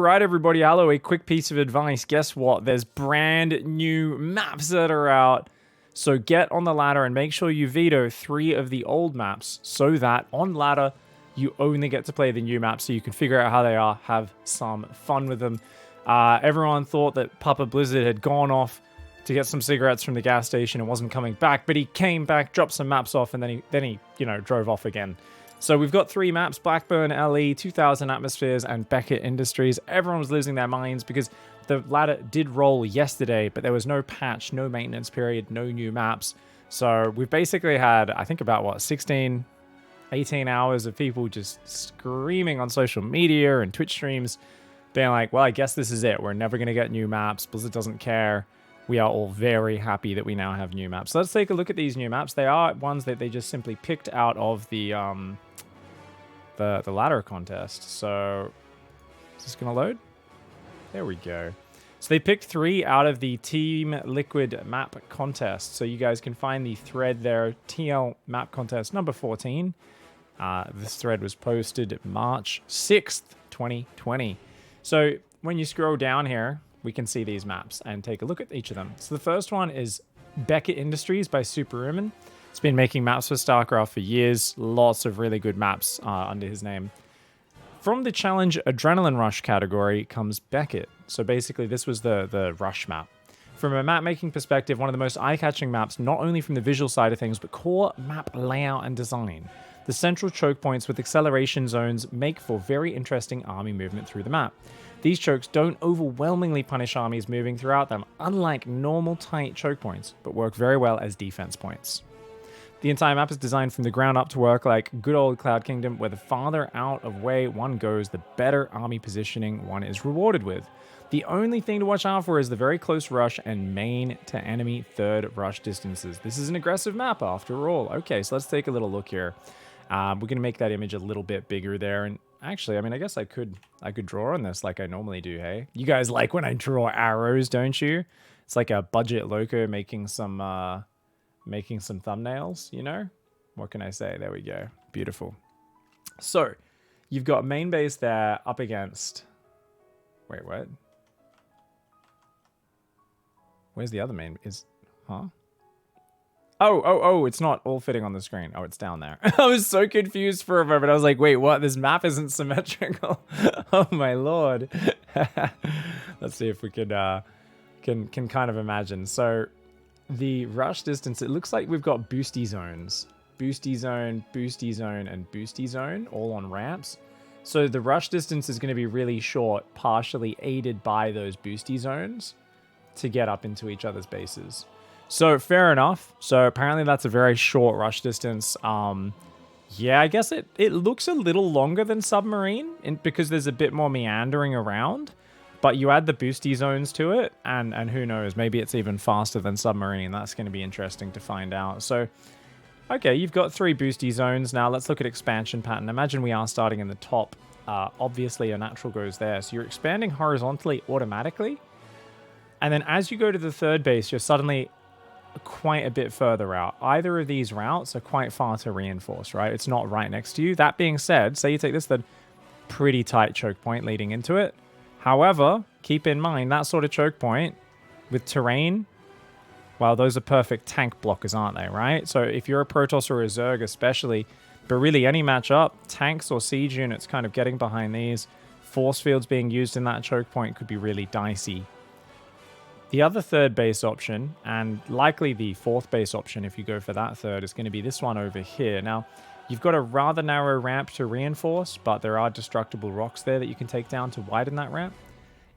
right, everybody. Hello, a quick piece of advice. Guess what? There's brand new maps that are out. So get on the ladder and make sure you veto 3 of the old maps so that on ladder, you only get to play the new maps so you can figure out how they are, have some fun with them. Everyone thought that Papa Blizzard had gone off to get some cigarettes from the gas station and wasn't coming back, but he came back, dropped some maps off, and then he drove off again. So we've got 3 maps, Blackburn, LE, 2000 Atmospheres, and Beckett Industries. Everyone was losing their minds because the ladder did roll yesterday, but there was no patch, no maintenance period, no new maps. So we've basically had, I think about, 16, 18 hours of people just screaming on social media and Twitch streams, being like, well, I guess this is it. We're never going to get new maps. Blizzard doesn't care. We are all very happy that we now have new maps. So let's take a look at these new maps. They are ones that they just simply picked out of the ladder contest. So is this gonna load? There we go. So they picked 3 out of the Team Liquid map contest. So you guys can find the thread there, TL map contest number 14. This thread was posted March 6th, 2020. So when you scroll down here, we can see these maps and take a look at each of them. So the first one is Beckett Industries by Superhuman. He's been making maps for StarCraft for years. Lots of really good maps under his name. From the Challenge Adrenaline Rush category comes Beckett. So basically this was the Rush map. From a map making perspective, one of the most eye-catching maps, not only from the visual side of things, but core map layout and design. The central choke points with acceleration zones make for very interesting army movement through the map. These chokes don't overwhelmingly punish armies moving throughout them, unlike normal tight choke points, but work very well as defense points. The entire map is designed from the ground up to work like good old Cloud Kingdom, where the farther out of way one goes, the better army positioning one is rewarded with. The only thing to watch out for is the very close rush and main to enemy third rush distances. This is an aggressive map after all. Okay, so let's take a little look here. We're going to make that image a little bit bigger there. And actually, I mean, I guess I could draw on this like I normally do, hey? You guys like when I draw arrows, don't you? It's like a budget loco making some thumbnails, you know? What can I say? There we go. Beautiful. So, you've got main base there up against... Wait, what? Where's the other main? Huh? Oh, it's not all fitting on the screen. Oh, it's down there. I was so confused for a moment. I was like, wait, what? This map isn't symmetrical. Oh my lord. Let's see if we could can kind of imagine. So the rush distance, it looks like we've got boosty zones. Boosty zone, boosty zone, and boosty zone all on ramps. So the rush distance is going to be really short, partially aided by those boosty zones to get up into each other's bases. So fair enough. So apparently that's a very short rush distance. Yeah, I guess it looks a little longer than Submarine because there's a bit more meandering around. But you add the boosty zones to it, and who knows, maybe it's even faster than Submarine. That's going to be interesting to find out. So, okay, you've got 3 boosty zones. Now let's look at expansion pattern. Imagine we are starting in the top. Obviously, a natural goes there. So you're expanding horizontally automatically. And then as you go to the third base, you're suddenly quite a bit further out. Either of these routes are quite far to reinforce, right? It's not right next to you. That being said, say you take this, then pretty tight choke point leading into it. However, keep in mind that sort of choke point with terrain, well, those are perfect tank blockers, aren't they, right? So if you're a Protoss or a Zerg especially, but really any matchup, tanks or siege units kind of getting behind these, force fields being used in that choke point could be really dicey. The other third base option, and likely the fourth base option if you go for that third, is going to be this one over here. Now, you've got a rather narrow ramp to reinforce, but there are destructible rocks there that you can take down to widen that ramp.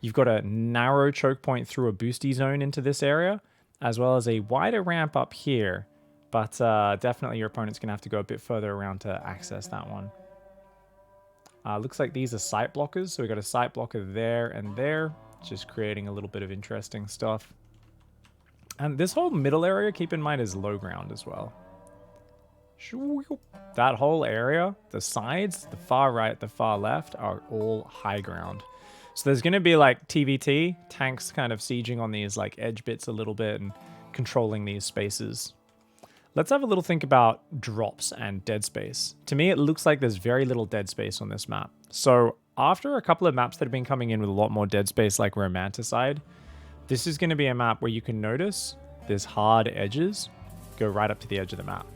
You've got a narrow choke point through a boosty zone into this area, as well as a wider ramp up here. But definitely your opponent's going to have to go a bit further around to access that one. Looks like these are site blockers. So we've got a site blocker there and there. Just creating a little bit of interesting stuff. And this whole middle area, keep in mind, is low ground as well. That whole area, the sides, the far right, the far left, are all high ground. So there's going to be like TVT, tanks kind of sieging on these like edge bits a little bit and controlling these spaces. Let's have a little think about drops and dead space. To me, it looks like there's very little dead space on this map. So after a couple of maps that have been coming in with a lot more dead space like Romanticide, this is going to be a map where you can notice there's hard edges go right up to the edge of the map.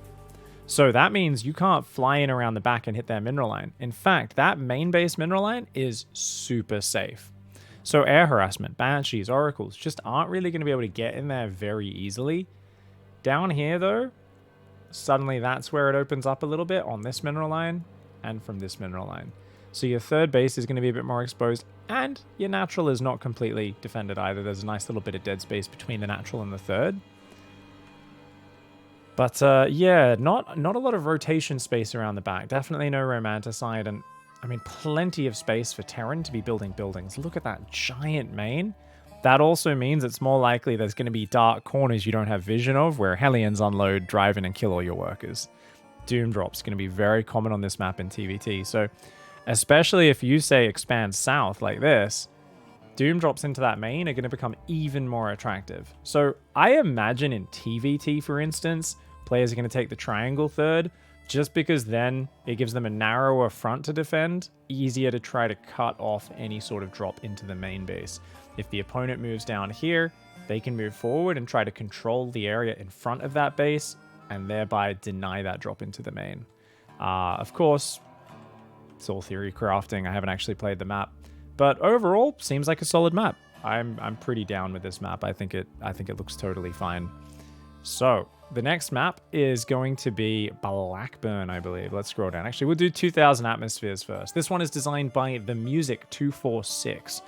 So that means you can't fly in around the back and hit their mineral line. In fact, that main base mineral line is super safe. So air harassment, banshees, oracles just aren't really going to be able to get in there very easily. Down here though, suddenly that's where it opens up a little bit on this mineral line and from this mineral line. So your third base is going to be a bit more exposed, and your natural is not completely defended either. There's a nice little bit of dead space between the natural and the third. But yeah, not a lot of rotation space around the back. Definitely no Romanticide, and I mean plenty of space for Terran to be building buildings. Look at that giant main. That also means it's more likely there's going to be dark corners you don't have vision of where Hellions unload, drive in, and kill all your workers. Doom drops going to be very common on this map in TVT. So especially if you say expand south like this, Doom drops into that main are going to become even more attractive. So I imagine in TVT, for instance, players are going to take the triangle third just because then it gives them a narrower front to defend, easier to try to cut off any sort of drop into the main base. If the opponent moves down here, they can move forward and try to control the area in front of that base and thereby deny that drop into the main. Of course, it's all theory crafting. I haven't actually played the map, but overall seems like a solid map. I'm pretty down with this map. I think it looks totally fine. So the next map is going to be Blackburn, I believe. Let's scroll down. Actually, we'll do 2000 atmospheres first. This one is designed by The Music 246.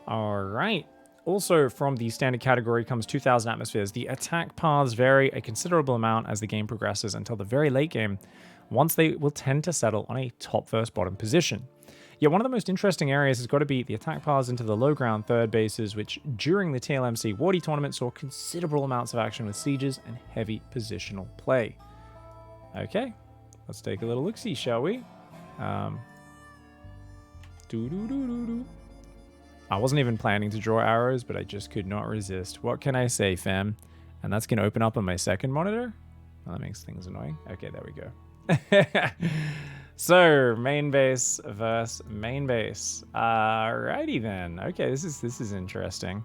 All right. Also from the standard category comes 2000 atmospheres. The attack paths vary a considerable amount as the game progresses until the very late game, once they will tend to settle on a top versus bottom position. Yet one of the most interesting areas has got to be the attack paths into the low ground third bases, which during the TLMC Wardy tournament saw considerable amounts of action with sieges and heavy positional play. Okay, let's take a little look-see, shall we? I wasn't even planning to draw arrows, but I just could not resist. What can I say, fam? And that's going to open up on my second monitor? Well, that makes things annoying. Okay, there we go. So main base versus main base. Alrighty then. Okay, this is interesting.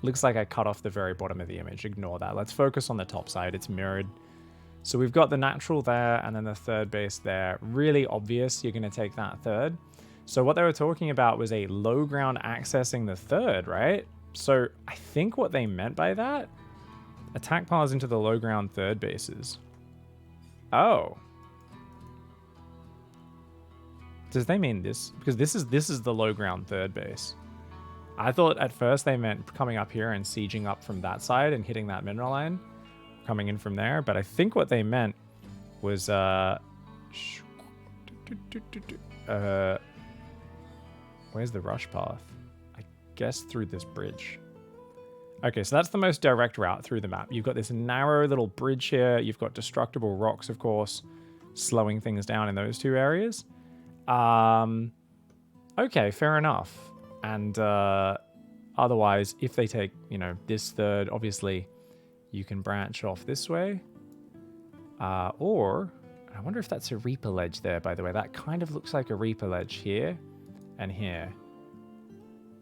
Looks like I cut off the very bottom of the image. Ignore that. Let's focus on the top side. It's mirrored. So we've got the natural there and then the third base there. Really obvious you're going to take that third. So what they were talking about was a low ground accessing the third, right? So I think what they meant by that, attack paths into the low ground third bases. Oh. Does they mean this? Because this is the low ground third base. I thought at first they meant coming up here and sieging up from that side and hitting that mineral line, coming in from there. But I think what they meant was where's the rush path? I guess through this bridge. Okay, so that's the most direct route through the map. You've got this narrow little bridge here. You've got destructible rocks, of course, slowing things down in those two areas. Okay, fair enough. And otherwise, if they take, this third, obviously you can branch off this way. Or, I wonder if that's a Reaper ledge there, by the way. That kind of looks like a Reaper ledge here and here.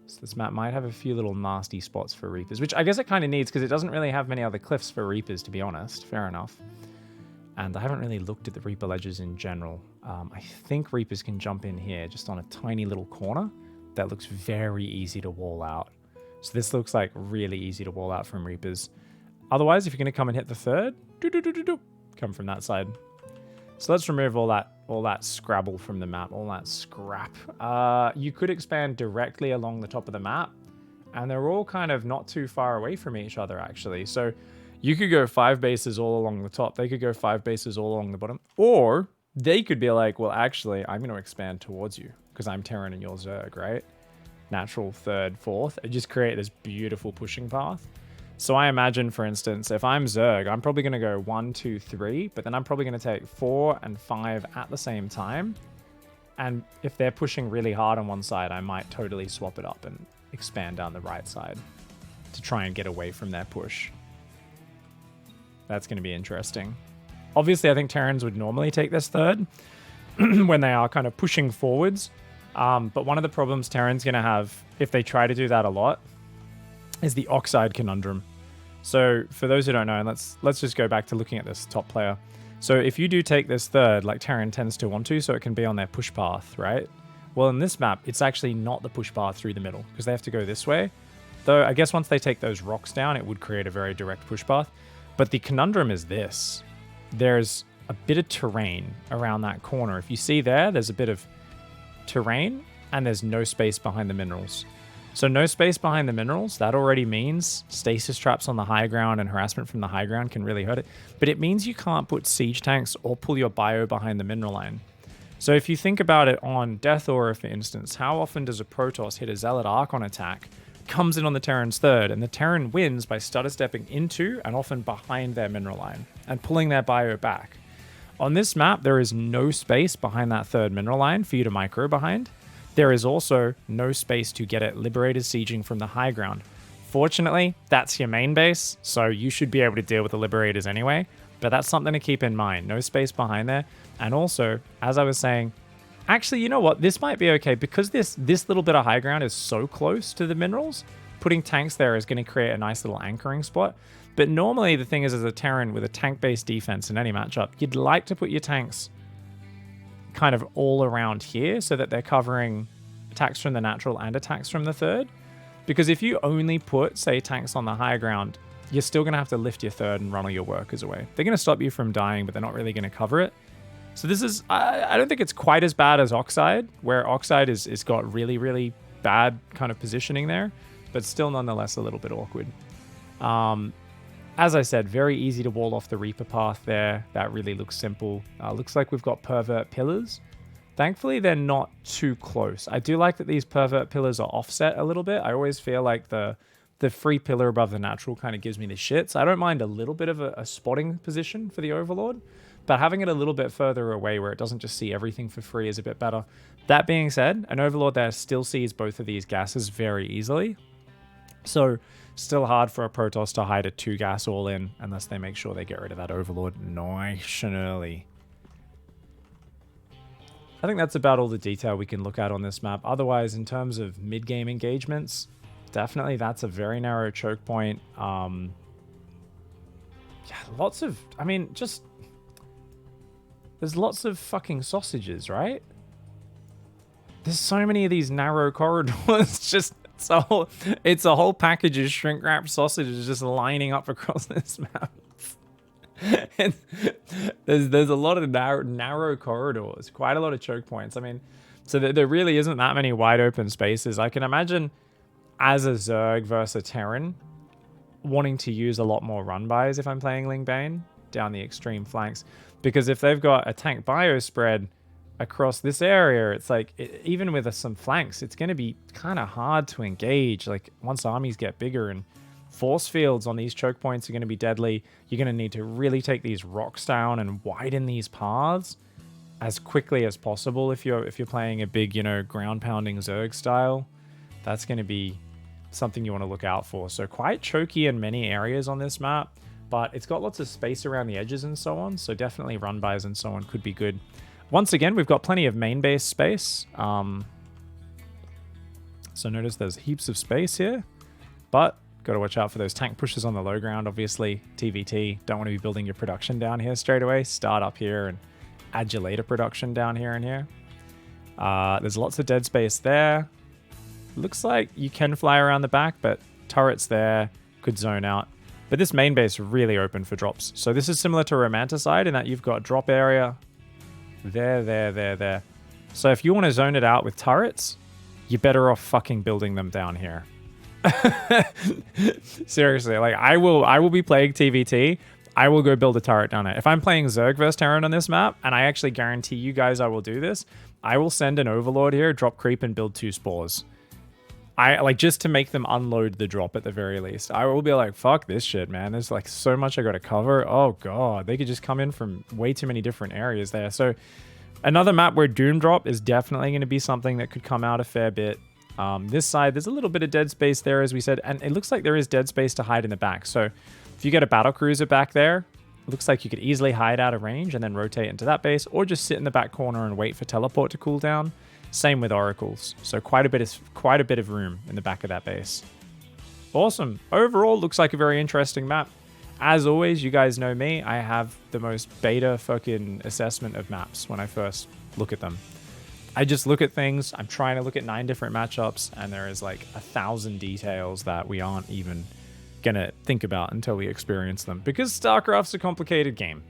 So this map might have a few little nasty spots for Reapers, which I guess it kind of needs because it doesn't really have many other cliffs for Reapers, to be honest. Fair enough. And I haven't really looked at the Reaper ledges in general. I think Reapers can jump in here just on a tiny little corner that looks very easy to wall out. So this looks like really easy to wall out from Reapers. Otherwise, if you're going to come and hit the third, come from that side. So let's remove all that Scrabble from the map, all that scrap. You could expand directly along the top of the map, and they're all kind of not too far away from each other, actually. So you could go 5 bases all along the top. They could go 5 bases all along the bottom. Or they could be like, well, actually, I'm going to expand towards you because I'm Terran and you're Zerg, right? Natural third, fourth. And just create this beautiful pushing path. So I imagine, for instance, if I'm Zerg, I'm probably going to go 1, 2, 3, but then I'm probably going to take 4 and 5 at the same time. And if they're pushing really hard on one side, I might totally swap it up and expand down the right side to try and get away from their push. That's going to be interesting. Obviously, I think Terrans would normally take this third when they are kind of pushing forwards But one of the problems Terran's going to have if they try to do that a lot is the Oxide conundrum. So for those who don't know, and let's just go back to looking at this top player. So if you do take this third, like Terran tends to want to, so it can be on their push path, right? Well, in this map, it's actually not the push path through the middle because they have to go this way. Though I guess once they take those rocks down, it would create a very direct push path. But the conundrum is this. There's a bit of terrain around that corner. If you see there, there's a bit of terrain and there's no space behind the minerals. So no space behind the minerals, that already means stasis traps on the high ground and harassment from the high ground can really hurt it. But it means you can't put siege tanks or pull your bio behind the mineral line. So if you think about it on Death Aura, for instance, how often does a Protoss hit a Zealot Archon attack, comes in on the Terran's third, and the Terran wins by stutter stepping into and often behind their mineral line and pulling their bio back. On this map, there is no space behind that third mineral line for you to micro behind. There is also no space to get at Liberated sieging from the high ground. Fortunately, that's your main base, so you should be able to deal with the Liberators anyway, but that's something to keep in mind. No space behind there. And also, as I was saying, actually, you know what? This might be okay because this little bit of high ground is so close to the minerals. Putting tanks there is going to create a nice little anchoring spot. But normally the thing is, as a Terran with a tank-based defense in any matchup, you'd like to put your tanks kind of all around here so that they're covering attacks from the natural and attacks from the third. Because if you only put, say, tanks on the high ground, you're still going to have to lift your third and run all your workers away. They're going to stop you from dying, but they're not really going to cover it. So this is, I don't think it's quite as bad as Oxide, where Oxide is got really, really bad kind of positioning there, but still nonetheless a little bit awkward. As I said, very easy to wall off the Reaper path there. That really looks simple. Looks like we've got Pervert Pillars. Thankfully, they're not too close. I do like that these Pervert Pillars are offset a little bit. I always feel like the free pillar above the natural kind of gives me the shits. I don't mind a little bit of a spotting position for the Overlord, but having it a little bit further away where it doesn't just see everything for free is a bit better. That being said, an Overlord there still sees both of these gases very easily. So still hard for a Protoss to hide a 2 gas all in unless they make sure they get rid of that Overlord nice and early. I think that's about all the detail we can look at on this map. Otherwise, in terms of mid-game engagements, definitely that's a very narrow choke point. Yeah, lots of, I mean, just, there's lots of fucking sausages, right? There's so many of these narrow corridors. Just, it's a whole package of shrink wrapped sausages just lining up across this map. And there's a lot of narrow corridors, quite a lot of choke points. I mean, so there really isn't that many wide open spaces. I can imagine as a Zerg versus a Terran wanting to use a lot more run bys if I'm playing Ling Bane down the extreme flanks, because if they've got a tank bio spread across this area, it's like, even with some flanks, it's going to be kind of hard to engage. Like once armies get bigger, and force fields on these choke points are going to be deadly. You're going to need to really take these rocks down and widen these paths as quickly as possible if you're playing a big, ground pounding Zerg style. That's going to be something you want to look out for. So quite choky in many areas on this map, but it's got lots of space around the edges and so on. So definitely run bys and so on could be good. Once again, we've got plenty of main base space. So notice there's heaps of space here, but got to watch out for those tank pushes on the low ground, obviously. TVT, don't want to be building your production down here straight away. Start up here and add your later production down here and here. There's lots of dead space there. Looks like you can fly around the back, but turrets there could zone out. But this main base really open for drops. So this is similar to Romanticide in that you've got drop area there. So if you want to zone it out with turrets, you're better off fucking building them down here. Seriously, like I will be playing TVT. I will go build a turret down there. If I'm playing Zerg vs Terran on this map, and I actually guarantee you guys I will do this, I will send an Overlord here, drop creep, and build 2 spores. I like just to make them unload the drop at the very least. I will be like, fuck this shit, man. There's like so much I got to cover. Oh god, they could just come in from way too many different areas there. So another map where Doom Drop is definitely going to be something that could come out a fair bit. This side, there's a little bit of dead space there, as we said, and it looks like there is dead space to hide in the back. So if you get a battlecruiser back there, it looks like you could easily hide out of range and then rotate into that base, or just sit in the back corner and wait for teleport to cool down. Same with oracles. So quite a bit of room in the back of that base. Awesome. Overall, looks like a very interesting map. As always, you guys know me. I have the most beta fucking assessment of maps when I first look at them. I just look at things. I'm trying to look at 9 different matchups, and there is like 1,000 details that we aren't even gonna think about until we experience them, because StarCraft's a complicated game.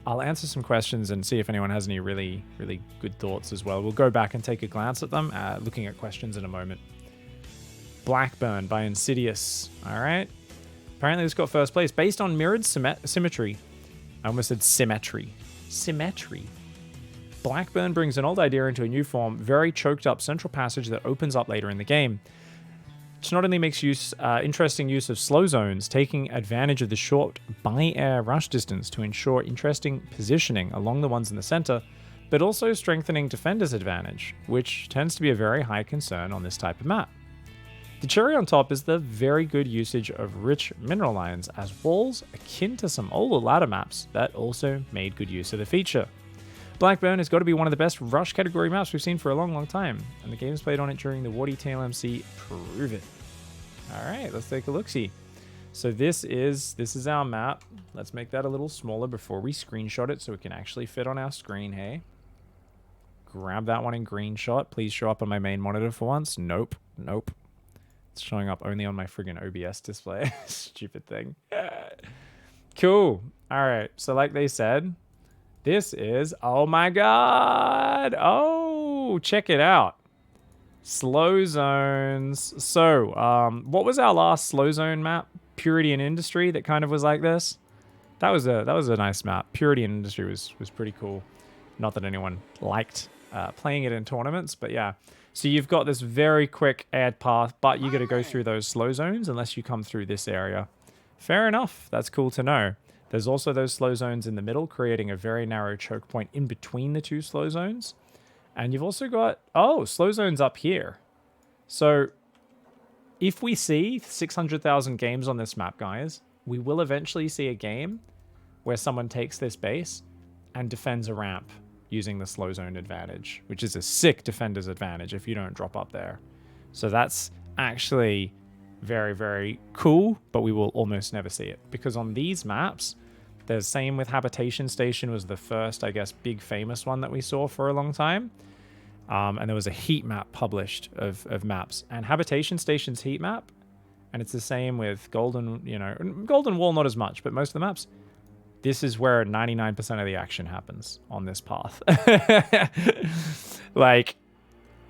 I'll answer some questions and see if anyone has any really good thoughts as well. We'll go back and take a glance at them, looking at questions in a moment. Blackburn by Insidious. All right. Apparently this got first place based on mirrored symmetry. I almost said symmetry. Symmetry. Blackburn brings an old idea into a new form, very choked up central passage that opens up later in the game. Which not only makes interesting use of slow zones, taking advantage of the short by-air rush distance to ensure interesting positioning along the ones in the center, but also strengthening defender's advantage, which tends to be a very high concern on this type of map. The cherry on top is the very good usage of rich mineral lines as walls, akin to some older ladder maps that also made good use of the feature. Blackburn has got to be one of the best rush category maps we've seen for a long time, and the games played on it during the Warty TLMC prove it. Alright, let's take a look-see. So this is our map. Let's make that a little smaller before we screenshot it so it can actually fit on our screen, hey? Grab that one in green shot. Please show up on my main monitor for once. Nope. It's showing up only on my friggin' OBS display. Stupid thing. Cool. Alright, so like they said, this is, oh my god. Oh, check it out. Slow zones. So, what was our last slow zone map? Purity and Industry that kind of was like this. That was a nice map. Purity and Industry was pretty cool. Not that anyone liked playing it in tournaments, but yeah. So you've got this very quick add path, but you got to go through those slow zones unless you come through this area. Fair enough. That's cool to know. There's also those slow zones in the middle, creating a very narrow choke point in between the two slow zones. And you've also got, slow zones up here. So if we see 600,000 games on this map, guys, we will eventually see a game where someone takes this base and defends a ramp using the slow zone advantage, which is a sick defender's advantage if you don't drop up there. So that's actually very, very cool, but we will almost never see it. Because on these maps, the same with Habitation Station was the first, I guess, big famous one that we saw for a long time. And there was a heat map published of maps. And Habitation Station's heat map, and it's the same with Golden, Golden Wall not as much, but most of the maps, this is where 99% of the action happens on this path. Like,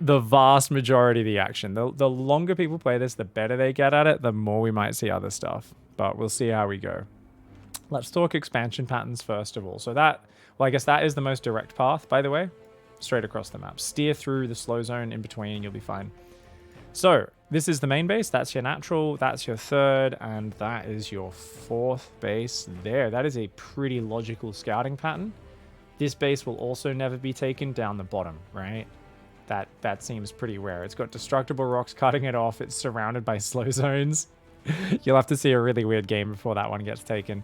the vast majority of the action. The longer people play this, the better they get at it, the more we might see other stuff. But we'll see how we go. Let's talk expansion patterns first of all. So I guess that is the most direct path, by the way. Straight across the map. Steer through the slow zone in between and you'll be fine. So, this is the main base. That's your natural. That's your third. And that is your fourth base there. That is a pretty logical scouting pattern. This base will also never be taken down the bottom, right? That seems pretty rare. It's got destructible rocks cutting it off. It's surrounded by slow zones. You'll have to see a really weird game before that one gets taken.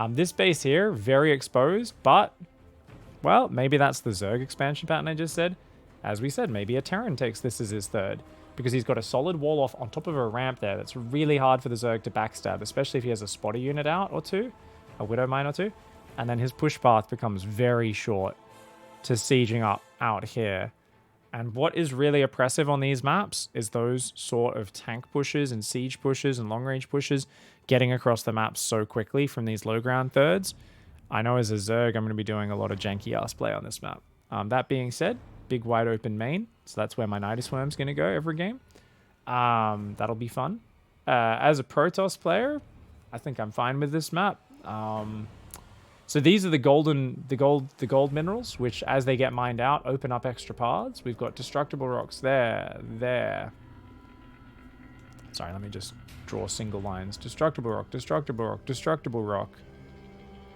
This base here, very exposed, but, well, maybe that's the Zerg expansion pattern I just said. As we said, maybe a Terran takes this as his third, because he's got a solid wall off on top of a ramp there that's really hard for the Zerg to backstab, especially if he has a spotter unit out or two, a Widow Mine or two, and then his push path becomes very short to sieging up out here. And what is really oppressive on these maps is those sort of tank pushes and siege pushes and long-range pushes getting across the map so quickly from these low-ground thirds. I know as a Zerg, I'm going to be doing a lot of janky-ass play on this map. That being said, big wide-open main, so that's where my Nidus Worm's going to go every game. That'll be fun. As a Protoss player, I think I'm fine with this map. So these are the gold minerals, which as they get mined out, open up extra paths. We've got destructible rocks there. Sorry, let me just draw single lines. Destructible rock, destructible rock, destructible rock.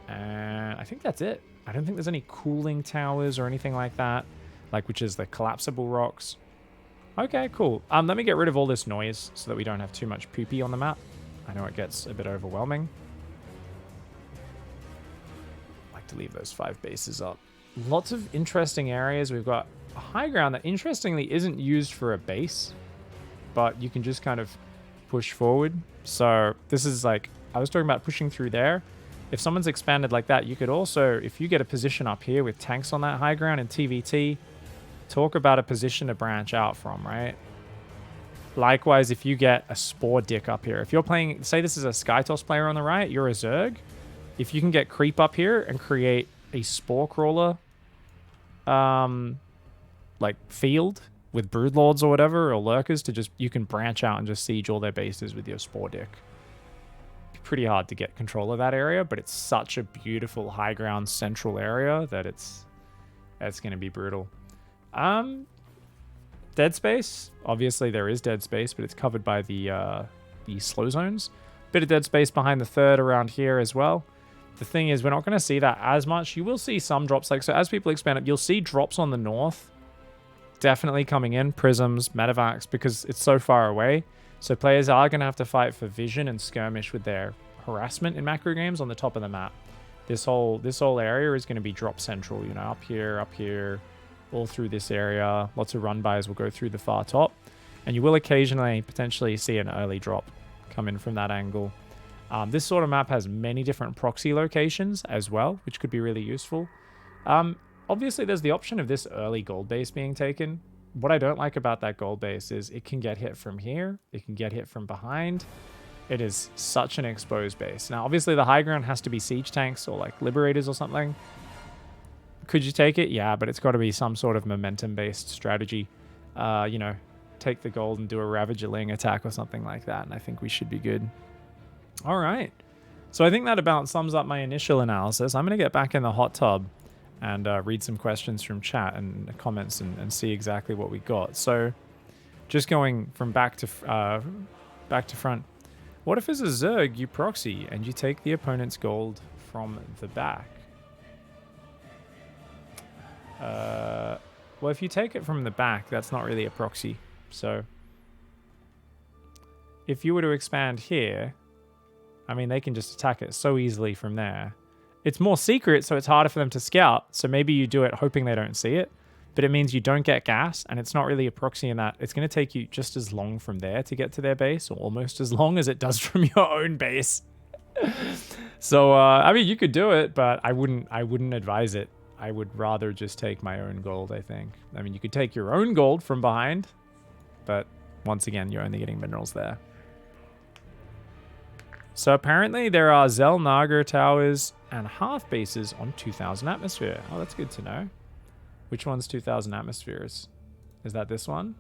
And I think that's it. I don't think there's any cooling towers or anything like that, which is the collapsible rocks. Okay, cool. Let me get rid of all this noise so that we don't have too much poopy on the map. I know it gets a bit overwhelming. To leave those 5 bases up. Lots of interesting areas. We've got high ground that interestingly isn't used for a base, but you can just kind of push forward. So this is like, I was talking about pushing through there. If someone's expanded like that, you could also, if you get a position up here with tanks on that high ground in TVT, talk about a position to branch out from, right? Likewise, if you get a Spore Dick up here, if you're playing, say this is a Skytoss player on the right, you're a Zerg. If you can get creep up here and create a Spore Crawler, like field with Broodlords or whatever, or Lurkers, to just, you can branch out and just siege all their bases with your Spore Dick. Pretty hard to get control of that area, but it's such a beautiful high ground central area that it's going to be brutal. Dead space. Obviously, there is dead space, but it's covered by the slow zones. Bit of dead space behind the third around here as well. The thing is, we're not going to see that as much. You will see some drops. Like, so as people expand it, you'll see drops on the north definitely coming in. Prisms, Medivacs, because it's so far away. So players are going to have to fight for vision and skirmish with their harassment in macro games on the top of the map. This whole area is going to be drop central, you know, up here, all through this area. Lots of run-bys will go through the far top. And you will occasionally potentially see an early drop come in from that angle. This sort of map has many different proxy locations as well, which could be really useful. Obviously, there's the option of this early gold base being taken. What I don't like about that gold base is it can get hit from here. It can get hit from behind. It is such an exposed base. Now, obviously, the high ground has to be siege tanks or like liberators or something. Could you take it? Yeah, but it's got to be some sort of momentum-based strategy. You know, take the gold and do a Ravager-ling attack or something like that, and I think we should be good. All right. So I think that about sums up my initial analysis. I'm going to get back in the hot tub and read some questions from chat and comments and see exactly what we got. So just going from back to front. What if as a Zerg you proxy and you take the opponent's gold from the back? Well, if you take it from the back, that's not really a proxy. So if you were to expand here, I mean, they can just attack it so easily from there. It's more secret, so it's harder for them to scout. So maybe you do it hoping they don't see it, but it means you don't get gas, and it's not really a proxy in that it's going to take you just as long from there to get to their base, or almost as long as it does from your own base. So, I mean, you could do it, but I wouldn't advise it. I would rather just take my own gold, I think. I mean, you could take your own gold from behind, but once again, you're only getting minerals there. So apparently there are Zelnagar towers and half bases on 2000 atmosphere. Oh, that's good to know. Which one's 2000 atmospheres? Is that this one?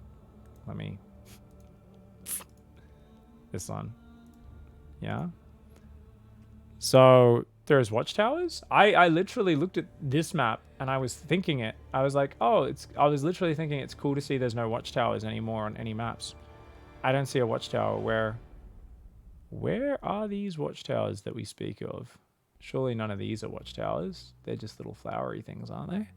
Let me... This one. Yeah. So there's watchtowers? I literally looked at this map and I was thinking it. I was like, oh, I was literally thinking it's cool to see there's no watchtowers anymore on any maps. I don't see a watchtower. Where are these watchtowers that we speak of? Surely none of these are watchtowers. They're just little flowery things, aren't they?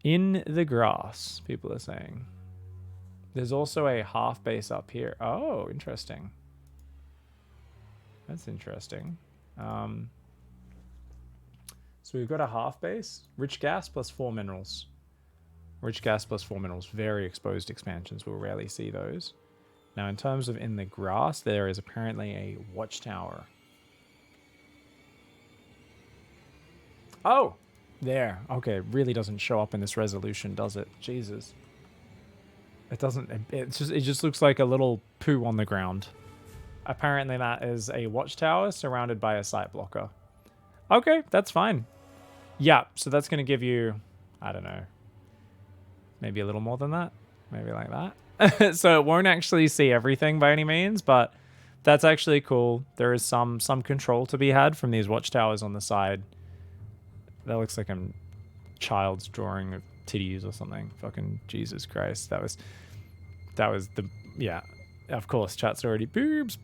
In the grass, people are saying. There's also a half base up here. Oh, interesting. That's interesting. So we've got a half base. Rich gas plus 4 minerals. Rich gas plus 4 minerals. Very exposed expansions. We'll rarely see those. Now, in terms of in the grass, there is apparently a watchtower. Oh, there. Okay, it really doesn't show up in this resolution, does it? Jesus. It doesn't. It just looks like a little poo on the ground. Apparently, that is a watchtower surrounded by a sight blocker. Okay, that's fine. Yeah, so that's going to give you, I don't know, maybe a little more than that. Maybe like that. So it won't actually see everything by any means, but that's actually cool. There is some control to be had from these watchtowers on the side. That looks like a child's drawing of titties or something. Fucking Jesus Christ. That was the, yeah. Of course, chat's already boobs,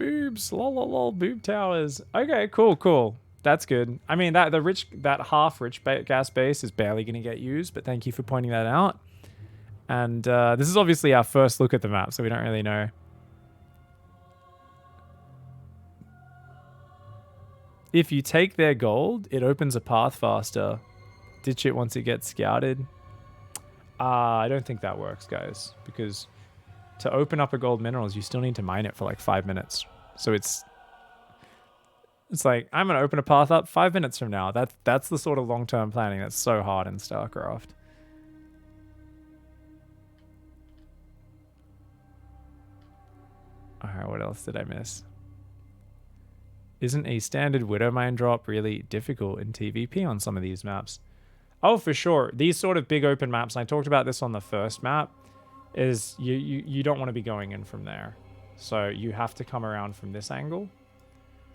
lol, lol, lol, boob towers. Okay, cool. That's good. I mean, that half rich gas base is barely going to get used, but thank you for pointing that out. And this is obviously our first look at the map, so we don't really know. If you take their gold, it opens a path faster ditch it once it gets scouted. I don't think that works, guys, because to open up a gold minerals, you still need to mine it for like 5 minutes. So it's like, I'm going to open a path up 5 minutes from now. That's the sort of long-term planning that's so hard in StarCraft. Alright, what else did I miss? Isn't a standard Widow Mine drop really difficult in TVP on some of these maps? Oh, for sure. These sort of big open maps, and I talked about this on the first map, is you don't want to be going in from there. So you have to come around from this angle.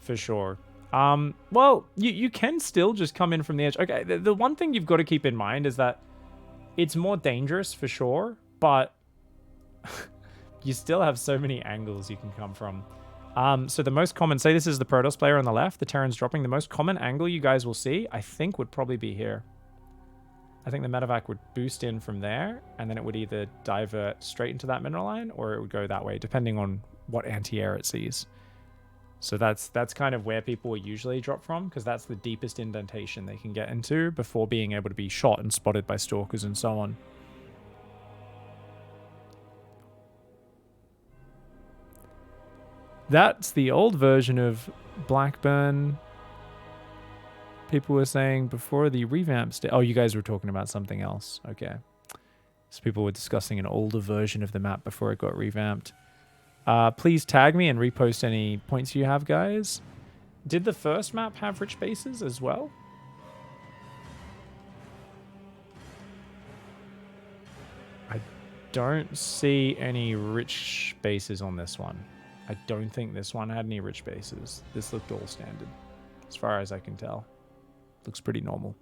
For sure. Well, you can still just come in from the edge. Okay, the one thing you've got to keep in mind is that it's more dangerous for sure, but you still have so many angles you can come from. So the most common, say this is the Protoss player on the left, the Terran's dropping, the most common angle you guys will see, I think would probably be here. I think the medevac would boost in from there, and then it would either divert straight into that mineral line, or it would go that way, depending on what anti-air it sees. So that's kind of where people will usually drop from, because that's the deepest indentation they can get into before being able to be shot and spotted by stalkers and so on. That's the old version of Blackburn. People were saying before the revamp oh, you guys were talking about something else. Okay. So people were discussing an older version of the map before it got revamped. Please tag me and repost any points you have, guys. Did the first map have rich bases as well? I don't see any rich bases on this one. I don't think this one had any rich bases. This looked all standard, as far as I can tell. Looks pretty normal.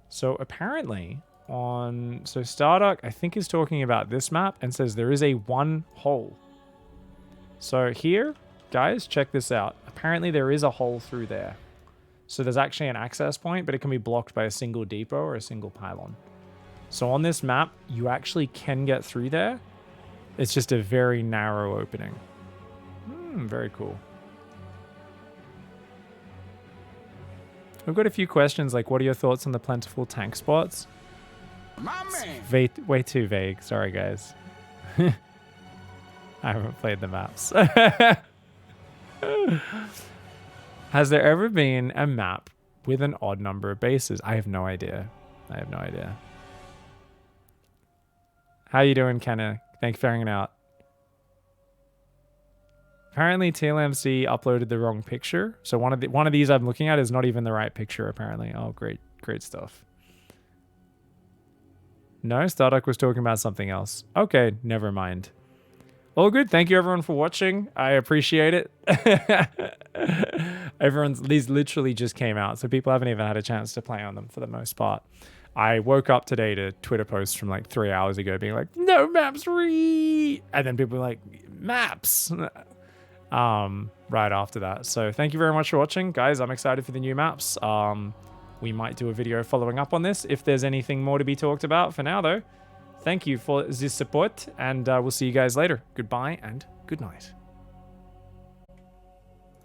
So apparently so Stardock, I think, is talking about this map and says there is a one hole. So here, guys, check this out. Apparently there is a hole through there. So there's actually an access point, but it can be blocked by a single depot or a single pylon. So on this map, you actually can get through there. It's just a very narrow opening. Very cool. We've got a few questions like, what are your thoughts on the plentiful tank spots? Way too vague. Sorry, guys. I haven't played the maps. Has there ever been a map with an odd number of bases? I have no idea. I have no idea. How you doing, Kenna? Thank you for hanging out. Apparently TLMC uploaded the wrong picture. So one of these I'm looking at is not even the right picture, apparently. Oh, great stuff. No, Starduck was talking about something else. Okay, never mind. All good. Thank you everyone for watching. I appreciate it. These literally just came out, so people haven't even had a chance to play on them for the most part. I woke up today to Twitter posts from like 3 hours ago being like, no maps and then people were like, maps right after that. So thank you very much for watching, guys. I'm excited for the new maps. We might do a video following up on this if there's anything more to be talked about. For now, though, thank you for the support, and we'll see you guys later. Goodbye and good night.